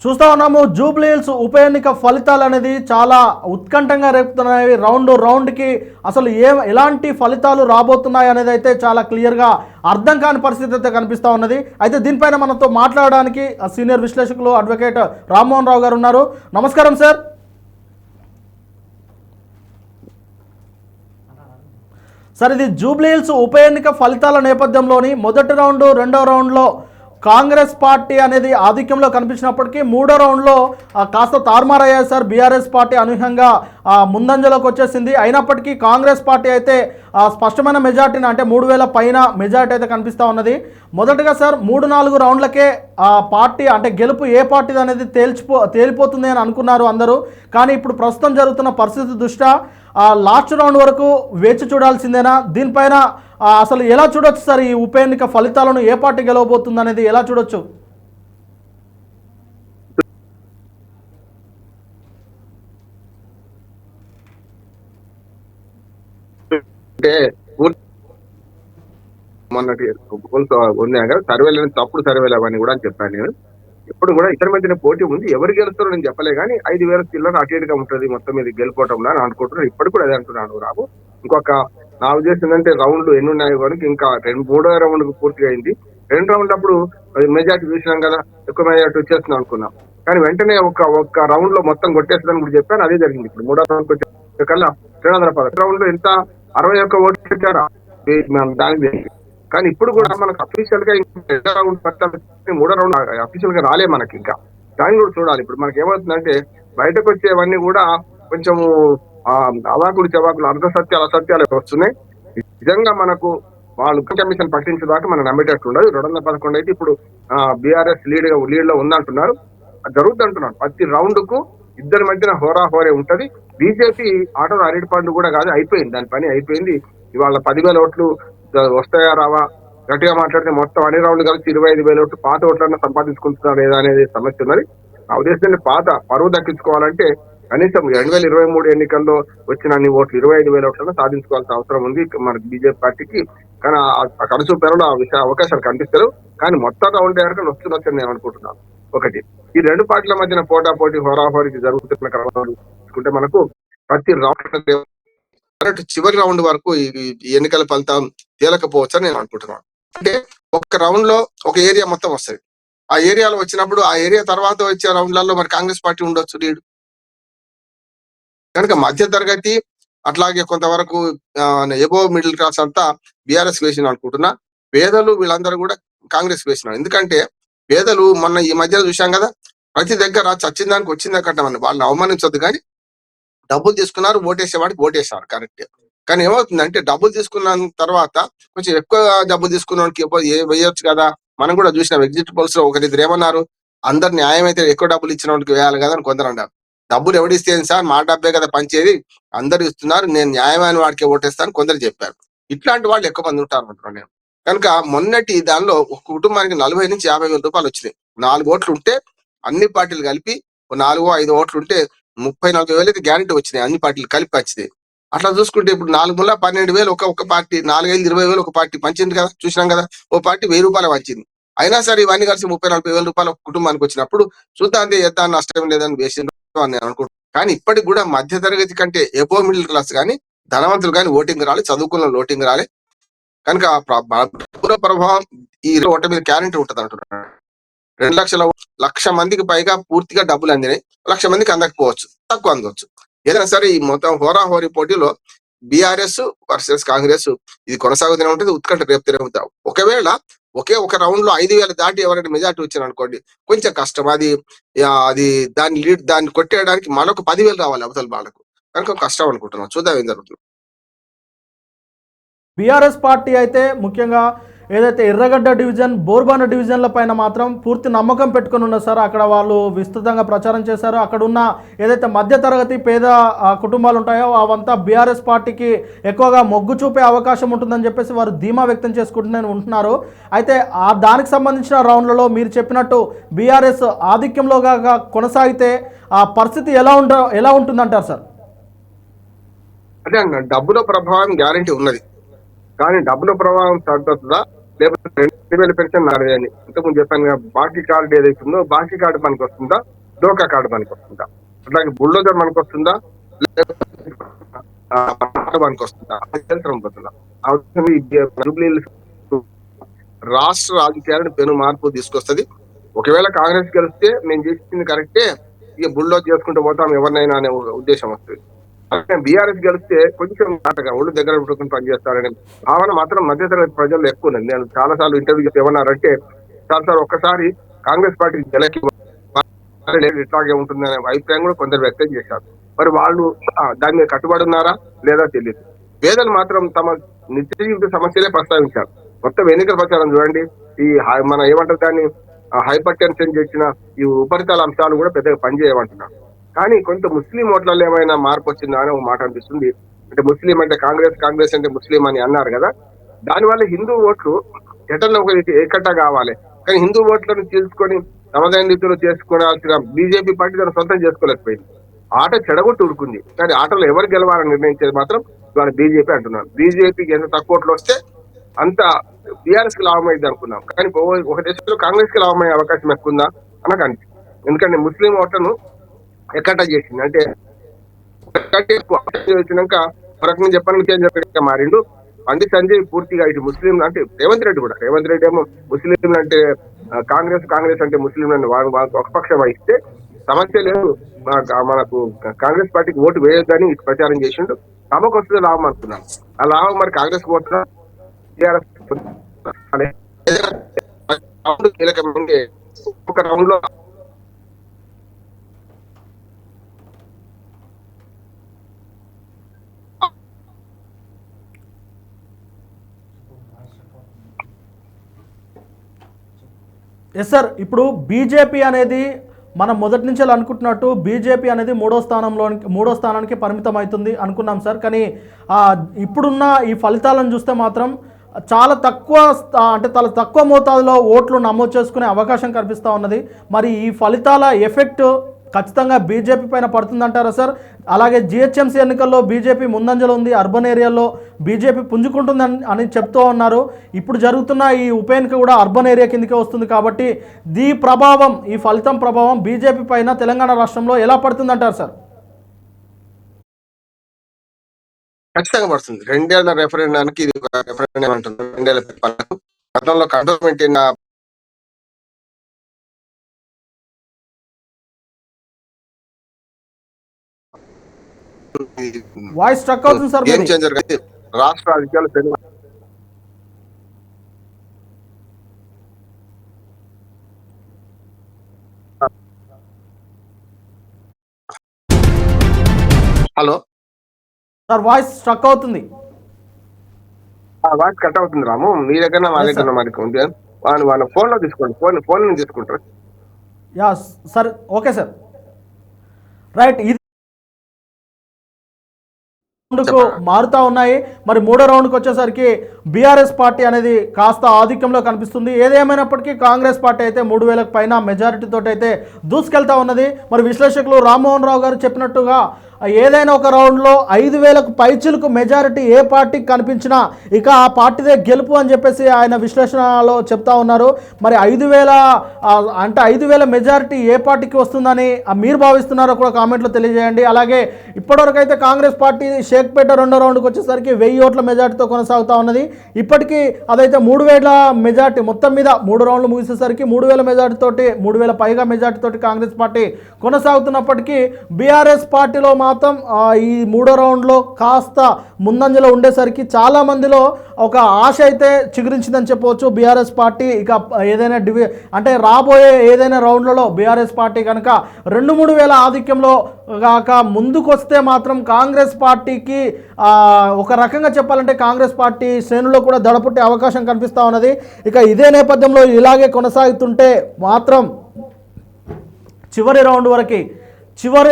చూస్తా ఉన్నాము Jubilee hills ఉప ఎన్నిక ఫలితాలు అనేది చాలా ఉత్కంఠంగా రేపుతున్నాయి. రౌండ్కి అసలు ఎలాంటి ఫలితాలు రాబోతున్నాయి అనేది అయితే చాలా క్లియర్గా అర్థం కాని పరిస్థితి అయితే కనిపిస్తూ ఉన్నది. అయితే దీనిపైన మనతో మాట్లాడడానికి సీనియర్ విశ్లేషకులు అడ్వకేట్ రామ్మోహన్ రావు గారు ఉన్నారు. నమస్కారం సార్. సార్, ఇది జూబ్లీ హిల్స్ ఉప ఎన్నిక ఫలితాల నేపథ్యంలోని మొదటి రౌండ్ రెండో రౌండ్లో కాంగ్రెస్ పార్టీ అనేది ఆధిక్యంలో కనిపించినప్పటికీ మూడో రౌండ్లో కాస్త తారుమారయ్యాయి సార్. బీఆర్ఎస్ పార్టీ అనూహ్యంగా ముందంజలోకి వచ్చేసింది. అయినప్పటికీ కాంగ్రెస్ పార్టీ అయితే స్పష్టమైన మెజార్టీని అంటే 3000 పైన మెజార్టీ అయితే కనిపిస్తూ ఉన్నది. మొదటగా సార్ 3-4 రౌండ్లకే పార్టీ అంటే గెలుపు ఏ పార్టీది అనేది తేలిపోతుంది అని అనుకున్నారు అందరూ. కానీ ఇప్పుడు ప్రస్తుతం జరుగుతున్న పరిస్థితి దృష్ట్యా లాస్ట్ రౌండ్ వరకు వేచి చూడాల్సిందేనా? దీనిపైన అసలు ఎలా చూడొచ్చు సార్ ఈ ఉప ఎన్నిక ఫలితాలను? ఏ పార్టీ గెలవబోతుంది అనేది ఎలా చూడొచ్చు? అంటే మొన్నటి సర్వేలు తప్పుడు సర్వేలు అవన్నీ కూడా చెప్పాను నేను. ఎప్పుడు కూడా ఇతర మధ్యన పోటీ ఉంది, ఎవరు గెలుస్తారో నేను చెప్పలే కానీ 5000 చిల్లర అటు ఇటుగా ఉంటుంది మొత్తం మీద గెలిపోవటంలో అని అనుకుంటున్నాను. ఇప్పటికి కూడా అదే అంటున్నాను రాబు. ఇంకొక నా ఉద్దేశం ఏంటంటే రౌండ్లు ఎన్ని ఉన్నాయి కనుక ఇంకా 3వ రౌండ్ పూర్తిగా అయింది. 2 రౌండ్ అప్పుడు మెజార్టీ చూసినాం కదా, ఎక్కువ మెజార్టీ వచ్చేస్తున్నాం అనుకున్నాం. కానీ వెంటనే ఒక్క రౌండ్ లో మొత్తం కొట్టేస్తుందని కూడా చెప్పాను, అదే జరిగింది. ఇప్పుడు 3వ రౌండ్కి వచ్చే కల్లా 210 రౌండ్ లో ఎంత 61 ఓట్లు పెట్టారా దానికి. కానీ ఇప్పుడు కూడా మనకు అఫీషియల్ గా 2వ రౌండ్ 3వ రౌండ్ అఫీషియల్ గా రాలే మనకి. ఇంకా దాన్ని కూడా చూడాలి. ఇప్పుడు మనకి ఏమవుతుందంటే బయటకు వచ్చేవన్నీ కూడా కొంచెము అవాకులు చవాకులు అసత్యాలు వస్తున్నాయి. నిజంగా మనకు వాళ్ళు కమిషన్ పట్టించేదాకా మనం నమ్మేటట్టు ఉండదు. 211 అయితే ఇప్పుడు బీఆర్ఎస్ లీడ్ లో ఉందంటున్నారు, జరుగుతుంది అంటున్నారు. ప్రతి రౌండ్ కు ఇద్దరి మధ్యన హోరాహోరే ఉంటది. బీజేపీ ఆటో అరటి పండు కూడా కాదు, అయిపోయింది, దాని పని అయిపోయింది. ఇవాళ 10,000 ఓట్లు వస్తాయా రావా గట్టిగా మాట్లాడితే మొత్తం అన్ని రౌండ్లు కలిసి 25,000 ఓట్లు పాత ఓట్లన్నా సంపాదించుకుంటున్నా లేదా అనేది సమస్య ఉన్నది. ఆ ఉద్దేశంలో పాత పరువు దక్కించుకోవాలంటే కనీసం 2023 ఎన్నికల్లో వచ్చిన అన్ని ఓట్లు 25,000 ఓట్లను సాధించుకోవాల్సిన అవసరం ఉంది మనకి బీజేపీ పార్టీకి. కానీ ఆ కడుసు పెరలో అవకాశాలు కనిపిస్తారు. కానీ మొత్తంగా ఉండే వరకు వస్తున్నట్టు నేను అనుకుంటున్నాను. ఒకటి, ఈ రెండు పార్టీల మధ్యన పోటాపోటీ హోరాహోరీకి జరుగుతున్న క్రమంలో చూసుకుంటే మనకు ప్రతి రౌండ్ చివరి రౌండ్ వరకు ఈ ఎన్నికల ఫలితం తేలకపోవచ్చు అని నేను అనుకుంటున్నాను. అంటే ఒక రౌండ్ లో ఒక ఏరియా మొత్తం వస్తుంది. ఆ ఏరియాలో వచ్చినప్పుడు ఆ ఏరియా తర్వాత వచ్చే రౌండ్లలో మరి కాంగ్రెస్ పార్టీ ఉండొచ్చు లీడ్. కనుక మధ్య తరగతి అట్లాగే కొంతవరకు ఎబో మిడిల్ క్లాస్ అంతా బీఆర్ఎస్ వేసిన అనుకుంటున్నా. పేదలు వీళ్ళందరూ కూడా కాంగ్రెస్ వేసినారు. ఎందుకంటే పేదలు మొన్న ఈ మధ్యలో చూసాం కదా, ప్రతి దగ్గర చచ్చిన దానికి వచ్చిందా కట్టమని వాళ్ళని అవమానించొద్దు, కానీ డబ్బులు తీసుకున్నారు, ఓటేసేవాడికి ఓటేసారు కరెక్ట్. కానీ ఏమవుతుందంటే డబ్బులు తీసుకున్న తర్వాత కొంచెం ఎక్కువ డబ్బులు తీసుకున్నవాడికి వేయొచ్చు కదా. మనం కూడా చూసినాం ఎగ్జిట్ పోల్స్ లో ఒకరిద్దరు ఏమన్నారు, అందరు న్యాయం అయితే ఎక్కువ డబ్బులు ఇచ్చిన వాడికి వేయాలి కదా అని కొందరు అన్నారు. డబ్బులు ఎవడిస్తే సార్, మా డబ్బే కదా పంచేది, అందరు ఇస్తున్నారు, నేను న్యాయమైన వాడికి ఓటేస్తాను కొందరు చెప్పారు. ఇట్లాంటి వాళ్ళు ఎక్కువ మంది ఉంటారు అంటున్నాను నేను. కనుక మొన్నటి దానిలో ఒక కుటుంబానికి 40,000 నుంచి 50,000 రూపాయలు వచ్చినాయి. 4 ఓట్లు ఉంటే అన్ని పార్టీలు కలిపి 4-5 ఓట్లు ఉంటే 30-40,000 గ్యారెంటీ వచ్చినాయి, అన్ని పార్టీలు కలిపి వచ్చినాయి. అట్లా చూసుకుంటే ఇప్పుడు 4 12,000 ఒక పార్టీ, 4-20,000 ఒక పార్టీ పంచింది కదా, చూసినాం కదా. ఓ పార్టీ 1,000 రూపాయలు పంచింది. అయినా సరే ఇవన్నీ కలిసి 30-40,000 రూపాయలు ఒక కుటుంబానికి వచ్చినప్పుడు చూద్దాంతే ఎంత నష్టం లేదని వేసింది అని అనుకుంటున్నాను. కానీ ఇప్పటికి కూడా మధ్య తరగతి కంటే ఎబో మిడిల్ క్లాస్ కానీ ధనవంతులు కానీ ఓటింగ్ రాలి, చదువుకున్న ఓటింగ్ రాలి. కనుక పూర్వ ప్రభావం ఈ ఓటు మీద గ్యారెంటీ ఉంటుంది అంటున్నాడు. 2,00,000 మందికి పైగా పూర్తిగా డబ్బులు అందినాయి, 1,00,000 మందికి అందకపోవచ్చు, తక్కువ అందవచ్చు. ఏదైనా సరే ఈ మొత్తం హోరాహోరీ పోటీలో బీఆర్ఎస్ వర్సెస్ కాంగ్రెస్ ఇది కొనసాగుతూనే ఉంటుంది, ఉత్కంఠ రేపుతూనే ఉంటాం. ఒకవేళ ఒక రౌండ్ లో 5,000 దాటి ఎవరైనా మెజార్టీ వచ్చారు అనుకోండి, కొంచెం కష్టం. అది దాన్ని కొట్టేయడానికి మరొక 10,000 రావాలి అవతల వాళ్ళకు. కనుక కష్టం అనుకుంటున్నాం, చూద్దాం ఏం జరుగుతుంది. బీఆర్ఎస్ పార్టీ అయితే ముఖ్యంగా ఏదైతే ఎర్రగడ్డ డివిజన్, బోర్బాన డివిజన్ల పైన మాత్రం పూర్తి నమ్మకం పెట్టుకుని ఉన్నారు సార్. అక్కడ వాళ్ళు విస్తృతంగా ప్రచారం చేశారు. అక్కడ ఉన్న ఏదైతే మధ్యతరగతి పేద కుటుంబాలు ఉంటాయో అవంతా బీఆర్ఎస్ పార్టీకి ఎక్కువగా మొగ్గు చూపే అవకాశం ఉంటుందని చెప్పేసి వారు ధీమా వ్యక్తం చేసుకుంటూనే ఉంటున్నారు. అయితే దానికి సంబంధించిన రౌండ్లలో మీరు చెప్పినట్టు బీఆర్ఎస్ ఆధిక్యంలోగా కొనసాగితే ఆ పరిస్థితి ఎలా ఉంటుందంటారు సార్? అదే అన్న, డబ్బుల ప్రభావం గ్యారంటీ ఉన్నది. కానీ డబ్బుల ప్రభావం తగ్గుతుందా లేకపోతే 2000 పెన్షన్ 4000 ఇంతకుముందు చెప్పాను కదా, బాకీ కార్డు ఏదైతుందో బాకీ కార్డు మనకు వస్తుందా, డోకా కార్డు మనకు వస్తుందా, అట్లాగే బుల్డోజర్ మనకు వస్తుందా, లేకపోతే మనకు వస్తుందా, యంత్రం పోతుందా. రాష్ట్ర రాజకీయాలను పెను మార్పు తీసుకొస్తుంది. ఒకవేళ కాంగ్రెస్ గెలిస్తే మేము చేసింది కరెక్టే, ఇక బుల్డోజ్ చేసుకుంటూ పోతాం ఎవరినైనా అనే ఉద్దేశం వస్తుంది. బీఆర్ఎస్ గెలిస్తే కొంచెం నాటగా ఒళ్ళు దగ్గర పెట్టుకుని పనిచేస్తారనే భావన మాత్రం మధ్యతరగతి ప్రజల్లో ఎక్కువ ఉంది. నేను చాలా సార్లు ఇంటర్వ్యూ ఏమన్నారంటే, సార్ ఒక్కసారి కాంగ్రెస్ పార్టీ గెలకి ఇట్లాగే ఉంటుందనే అభిప్రాయం కూడా కొందరు వ్యక్తం చేశారు. మరి వాళ్ళు దాని మీద కట్టుబడి ఉన్నారా లేదా తెలియదు. పేదలు మాత్రం తమ నిత్య జీవిత సమస్యలే ప్రస్తావించారు. మొత్తం ఎన్నికల ప్రచారం చూడండి, ఈ మన ఏమంటారు దాన్ని హైపర్ టెన్షన్ చేసిన ఈ ఉపరితల అంశాలు కూడా పెద్దగా పనిచేయమంటున్నారు. కానీ కొంత ముస్లిం ఓట్లలో ఏమైనా మార్పు వచ్చిందా అని ఒక మాట అనిపిస్తుంది. అంటే ముస్లిం అంటే కాంగ్రెస్ అంటే ముస్లిం అని అన్నారు కదా, దానివల్ల హిందూ ఓట్లు ఎటన్నా ఒక ఏకట్ట కావాలి. కానీ హిందూ ఓట్లను తీసుకొని తమదైన రీతిలో చేసుకోవాల్సిన బీజేపీ పార్టీ దాన్ని సొంతం చేసుకోలేకపోయింది. ఆట చెడగొట్టు ఉడుకుంది. కానీ ఆటలో ఎవరు గెలవాలని నిర్ణయించేది మాత్రం ఇవాళ బీజేపీ అంటున్నారు. బీజేపీకి ఎంత తక్కువ ఓట్లు వస్తే అంత బీఆర్ఎస్ కి లాభం అయింది అనుకున్నాం. కానీ ఒక దేశంలో కాంగ్రెస్ కి లాభం అయ్యే అవకాశం ఎక్కువ ఉందా అని అనిపిస్తుంది. ఎందుకంటే ముస్లిం ఓట్లను ఎక్కట చేసింది. అంటే వచ్చినాక రకంగా చెప్పడానికి మారిండు. బండి సంజయ్ పూర్తిగా ఇటు ముస్లింలు అంటే రేవంత్ రెడ్డి ఏమో ముస్లింలు అంటే కాంగ్రెస్ అంటే ముస్లింలను ఒక పక్షం వహిస్తే సమస్య లేదు, మనకు కాంగ్రెస్ పార్టీకి ఓటు వేయొద్దని ఇటు ప్రచారం చేసిండు. తమకు వస్తుంది లాభం అనుకున్నాం. ఆ లాభం మరి కాంగ్రెస్ ఓట్ల కీలకమైన ఒక రౌండ్ లో ఎస్ సార్, ఇప్పుడు బీజేపీ అనేది మనం మొదటి నుంచి అనుకుంటున్నట్టు బీజేపీ అనేది మూడో స్థానానికి పరిమితం అవుతుంది అనుకున్నాం సార్. కానీ ఇప్పుడున్న ఈ ఫలితాలను చూస్తే మాత్రం చాలా తక్కువ మోతాదులో ఓట్లు నమోదు చేసుకునే అవకాశం కనిపిస్తూ ఉన్నది. మరి ఈ ఫలితాల ఎఫెక్ట్ ఖచ్చితంగా బీజేపీ పైన పడుతుందంటారా సార్? అలాగే జిహెచ్ఎంసీ ఎన్నికల్లో బీజేపీ ముందంజలో ఉంది, అర్బన్ ఏరియాలో బీజేపీ పుంజుకుంటుందని అని చెప్తూ ఉన్నారు. ఇప్పుడు జరుగుతున్న ఈ ఉప ఎన్నిక కూడా అర్బన్ ఏరియా కిందకే వస్తుంది కాబట్టి ఈ ఫలితం ప్రభావం బీజేపీ పైన తెలంగాణ రాష్ట్రంలో ఎలా పడుతుందంటారు సార్? ఖచ్చితంగా పడుతుంది. 2 ఏళ్ల రెఫరెండానికి ఇది ఒక రెఫరెండం అంటున్నారు. 2 ఏళ్ల పరిపాలన గతంలో కంటోన్మెంట్ వాయిస్ స్ట్రక్ అవుతుంది సార్. గేమ్ చేంజర్ అయితే రాష్ట్ర రాజకీయాలు హలో సార్, వాయిస్ స్ట్రక్ అవుతుంది. వాయిస్ కట్ అవుతుంది రాము. మీ దగ్గర మా దగ్గర మరి ఉంది. వాళ్ళ ఫోన్ లో తీసుకోండి, ఫోన్ తీసుకుంటారు. Yeah sir, okay sir, right. ఇది రౌండ్కు మారుతా ఉన్నాయి. మరి మూడో రౌండ్కి వచ్చేసరికి బీఆర్ఎస్ పార్టీ అనేది కాస్త ఆధిక్యంలో కనిపిస్తుంది. ఏదేమైనప్పటికీ కాంగ్రెస్ పార్టీ అయితే 3000 పైన మెజారిటీతో అయితే దూసుకెళ్తా ఉన్నది. మరి విశ్లేషకులు రామ్మోహన్ రావు గారు చెప్పినట్టుగా ఏదైనా ఒక రౌండ్లో 5000కు పైచిలకు మెజారిటీ ఏ పార్టీకి కనిపించినా ఇక ఆ పార్టీదే గెలుపు అని చెప్పేసి ఆయన విశ్లేషణలో చెప్తా ఉన్నారు. మరి 5000 మెజారిటీ ఏ పార్టీకి వస్తుందని మీరు భావిస్తున్నారో కూడా కామెంట్లో తెలియజేయండి. అలాగే ఇప్పటివరకు అయితే కాంగ్రెస్ పార్టీ షేక్పేట 2వ రౌండ్కి వచ్చేసరికి 1000 ఓట్ల మెజారిటీతో కొనసాగుతూ ఉన్నది. ఇప్పటికీ అదైతే 3000 మెజారిటీ, మొత్తం మీద 3 రౌండ్లు ముగిసేసరికి 3000 మెజారిటీతోటి 3000 పైగా మెజారిటీతోటి కాంగ్రెస్ పార్టీ కొనసాగుతున్నప్పటికీ బీఆర్ఎస్ పార్టీలో మాత్రం ఈ 3వ రౌండ్లో కాస్త ముందంజలో ఉండేసరికి చాలా మందిలో ఒక ఆశ అయితే చిగురించిందని చెప్పవచ్చు. బీఆర్ఎస్ పార్టీ ఇక ఏదైనా అంటే రాబోయే ఏదైనా రౌండ్లలో బీఆర్ఎస్ పార్టీ కనుక 2-3 వేల ఆధిక్యంలో కాక ముందుకు వస్తే మాత్రం కాంగ్రెస్ పార్టీకి ఒక రకంగా చెప్పాలంటే కాంగ్రెస్ పార్టీ శ్రేణుల్లో కూడా దడపుట్టే అవకాశం కనిపిస్తూ ఉన్నది. ఇక ఇదే నేపథ్యంలో ఇలాగే కొనసాగుతుంటే మాత్రం చివరి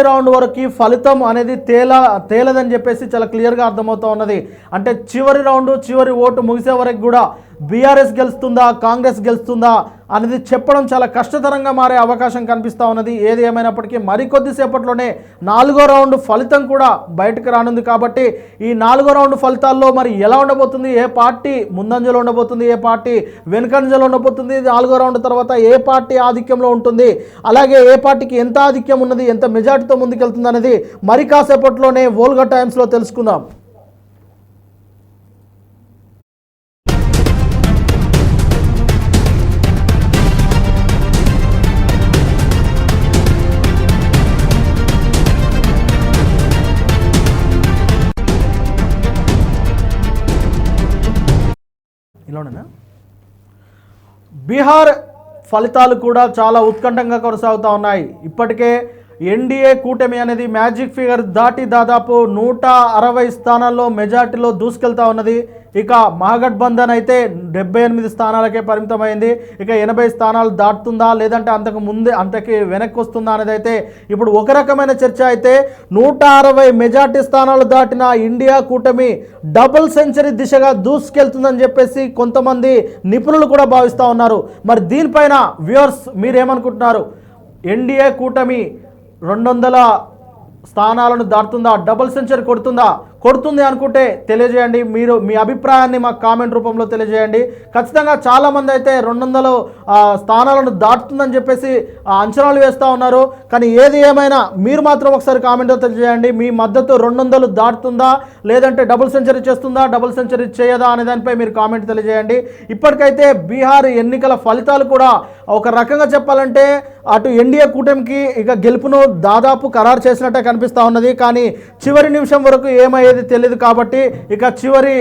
రౌండ్ వరకు ఫలితం అనేది తేలదని చెప్పేసి చాలా క్లియర్గా అర్థమవుతూ ఉన్నది. అంటే చివరి ఓటు ముగిసే వరకు కూడా బీఆర్ఎస్ గెలుస్తుందా కాంగ్రెస్ గెలుస్తుందా అనేది చెప్పడం చాలా కష్టతరంగా మారే అవకాశం కనిపిస్తూ ఉన్నది. ఏది ఏమైనప్పటికీ మరికొద్దిసేపట్లోనే 4వ రౌండ్ ఫలితం కూడా బయటకు రానుంది. కాబట్టి ఈ 4వ రౌండ్ ఫలితాల్లో మరి ఎలా ఉండబోతుంది, ఏ పార్టీ ముందంజలో ఉండబోతుంది, ఏ పార్టీ వెనుకంజలో ఉండబోతుంది, 4వ రౌండ్ తర్వాత ఏ పార్టీ ఆధిక్యంలో ఉంటుంది, అలాగే ఏ పార్టీకి ఎంత ఆధిక్యం ఉన్నది, ఎంత మెజార్టీతో ముందుకెళ్తుంది అనేది మరి కాసేపట్లోనే వోల్గా టైమ్స్లో తెలుసుకుందాం. ఇలానేనా బీహార్ ఫలితాలు కూడా చాలా ఉత్కంఠంగా కొనసాగుతూ ఉన్నాయి. ఇప్పటికే ఎన్డీఏ కూటమి అనేది మ్యాజిక్ ఫిగర్ దాటి దాదాపు 160 స్థానాల్లో మెజార్టీలో దూసుకెళ్తా ఉన్నది. ఇక మహాగఠబంధన్ అయితే 78 స్థానాలకే పరిమితమైంది. ఇక 80 స్థానాలు దాటుతుందా లేదంటే అంతకి వెనక్కి వస్తుందా అనేది అయితే ఇప్పుడు ఒక రకమైన చర్చ అయితే 160 మెజార్టీ స్థానాలు దాటిన ఇండియా కూటమి డబుల్ సెంచరీ దిశగా దూసుకెళ్తుందని చెప్పేసి కొంతమంది నిపుణులు కూడా భావిస్తూ ఉన్నారు. మరి దీనిపైన వ్యూవర్స్ మీరేమనుకుంటున్నారు? ఎన్డీఏ కూటమి 200 స్థానాలను దాటుతుందా, డబుల్ సెంచరీ కొడుతుంది అనుకుంటే తెలియజేయండి. మీరు మీ అభిప్రాయాన్ని మాకు కామెంట్ రూపంలో తెలియజేయండి. ఖచ్చితంగా చాలామంది అయితే 200 స్థానాలను దాటుతుందని చెప్పేసి అంచనాలు వేస్తూ ఉన్నారు. కానీ ఏది ఏమైనా మీరు మాత్రం ఒకసారి కామెంట్లో తెలియజేయండి. మీ మద్దతు 200 దాటుతుందా లేదంటే డబుల్ సెంచరీ చేస్తుందా, డబుల్ సెంచరీ చేయదా అనే దానిపై మీరు కామెంట్ తెలియజేయండి. ఇప్పటికైతే బీహార్ ఎన్నికల ఫలితాలు కూడా ఒక రకంగా చెప్పాలంటే అటు ఎన్డీఏ కూటమికి ఇక గెలుపును దాదాపు ఖరారు చేసినట్టే కనిపిస్తూ ఉన్నది. కానీ చివరి నిమిషం వరకు ఏమయ్యేది తెలియదు. కాబట్టి ఇక చివరి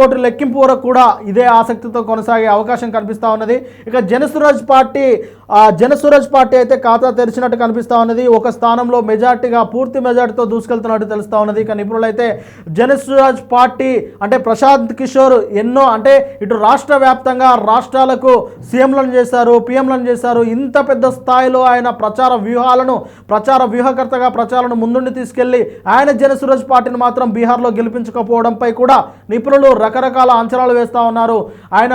ఓటు లెక్కింపు వరకు కూడా ఇదే ఆసక్తితో కొనసాగే అవకాశం కనిపిస్తూ ఉన్నది. ఇక జనసురాజ్ పార్టీ అయితే ఖాతా తెరిచినట్టు కనిపిస్తూ ఉన్నది. ఒక స్థానంలో పూర్తి మెజార్టీతో దూసుకెళ్తున్నట్టు తెలుస్తూ ఉన్నది. ఇక నిపుణులు అయితే జనసురాజ్ పార్టీ అంటే ప్రశాంత్ కిషోర్ ఎన్నో అంటే ఇటు రాష్ట్ర వ్యాప్తంగా రాష్ట్రాలకు సీఎంలను చేశారు, పిఎంలను చేశారు. ఇంత పెద్ద స్థాయిలో ఆయన ప్రచార వ్యూహకర్తగా ప్రచారాలను ముందుండి తీసుకెళ్లి ఆయన జనసురాజ్ పార్టీని మాత్రం బీహార్లో గెలిపించకపోవడంపై కూడా నిపుణులు రకరకాల అంచనాలు వేస్తూ ఉన్నారు. ఆయన